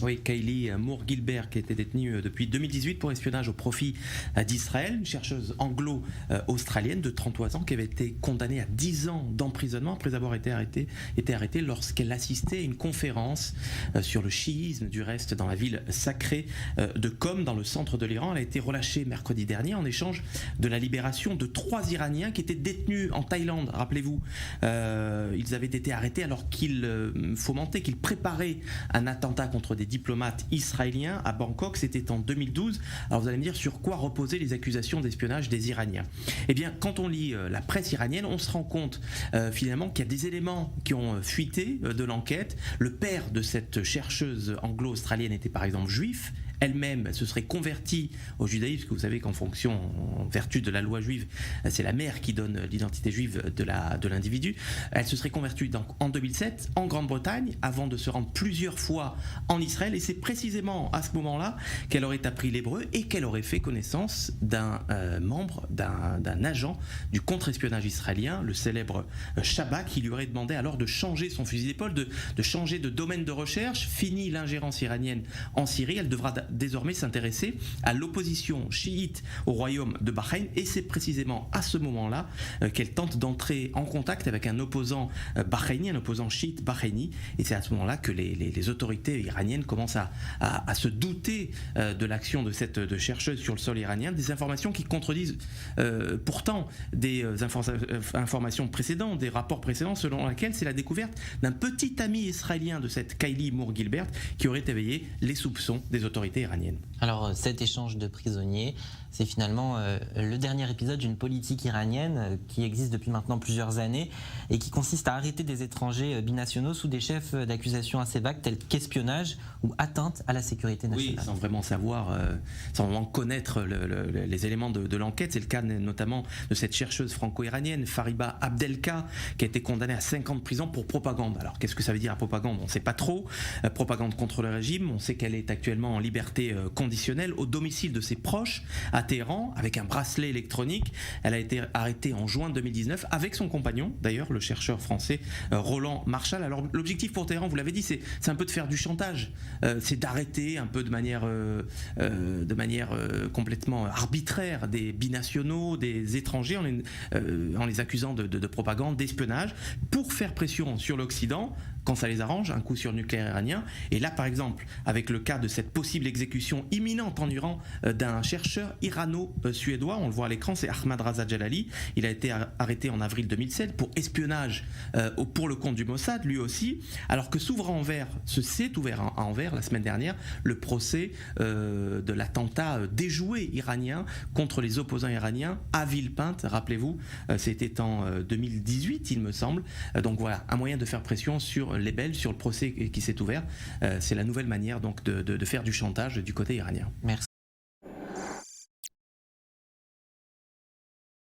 Oui, Kaylee Moore-Gilbert, qui était détenue depuis 2018 pour espionnage au profit d'Israël, une chercheuse anglo-australienne de 33 ans qui avait été condamnée à 10 ans d'emprisonnement après avoir été arrêtée lorsqu'elle assistait à une conférence sur le chiisme du reste dans la ville sacrée de Qom, dans le centre de l'Iran. Elle a été relâchée mercredi dernier en échange de la libération de 3 Iraniens qui étaient détenus en Thaïlande. Rappelez-vous, ils avaient été arrêtés alors qu'ils fomentaient, qu'ils préparaient un attentat contre des diplomates israéliens à Bangkok. C'était en 2012. Alors vous allez me dire sur quoi reposaient les accusations d'espionnage des Iraniens. Eh bien, quand on lit la presse iranienne, on se rend compte finalement qu'il y a des éléments qui ont fuité de l'enquête. Le père de cette chercheuse anglo-australienne était par exemple juif. Elle-même se serait convertie au judaïsme, parce que vous savez qu'en fonction, en vertu de la loi juive, c'est la mère qui donne l'identité juive de l'individu. Elle se serait convertie donc en 2007 en Grande-Bretagne, avant de se rendre plusieurs fois en Israël, et c'est précisément à ce moment-là qu'elle aurait appris l'hébreu et qu'elle aurait fait connaissance d'un membre, d'un agent du contre-espionnage israélien, le célèbre Shabak, qui lui aurait demandé alors de changer son fusil d'épaule, de changer de domaine de recherche. Fini l'ingérence iranienne en Syrie, elle devra désormais s'intéresser à l'opposition chiite au royaume de Bahreïn, et c'est précisément à ce moment-là qu'elle tente d'entrer en contact avec un opposant bahreïnien, un opposant chiite bahreïni, et c'est à ce moment-là que les autorités iraniennes commencent à se douter de l'action de cette chercheuse sur le sol iranien, des informations qui contredisent pourtant des informations précédentes, des rapports précédents selon lesquels c'est la découverte d'un petit ami israélien de cette Kaylee Moore-Gilbert qui aurait éveillé les soupçons des autorités iraniennes. Alors cet échange de prisonniers, c'est finalement le dernier épisode d'une politique iranienne qui existe depuis maintenant plusieurs années et qui consiste à arrêter des étrangers binationaux sous des chefs d'accusation assez vagues tels qu'espionnage ou atteinte à la sécurité nationale. Oui, sans vraiment savoir, sans vraiment connaître les éléments de l'enquête. C'est le cas notamment de cette chercheuse franco-iranienne, Fariba Abdelka, qui a été condamnée à 5 ans de prison pour propagande. Alors qu'est-ce que ça veut dire la propagande ? On ne sait pas trop. Propagande contre le régime. On sait qu'elle est actuellement en liberté conditionnelle au domicile de ses proches à Téhéran avec un bracelet électronique. Elle a été arrêtée en juin 2019 avec son compagnon, d'ailleurs le chercheur français Roland Marchal. Alors l'objectif pour Téhéran, vous l'avez dit, c'est un peu de faire du chantage, c'est d'arrêter un peu de manière complètement arbitraire des binationaux, des étrangers en les accusant de propagande, d'espionnage, pour faire pression sur l'Occident quand ça les arrange, un coup sur le nucléaire iranien. Et là par exemple, avec le cas de cette possible exécution imminente en Iran d'un chercheur irano-suédois, on le voit à l'écran, c'est Ahmad Raza Jalali. Il a été arrêté en avril 2007 pour espionnage pour le compte du Mossad, lui aussi, alors que s'est ouvert à Anvers la semaine dernière le procès de l'attentat déjoué iranien contre les opposants iraniens à Villepinte, rappelez-vous, c'était en 2018 il me semble. Donc voilà, un moyen de faire pression sur les Belges, sur le procès qui s'est ouvert. C'est la nouvelle manière donc de faire du chantage du côté iranien. Merci.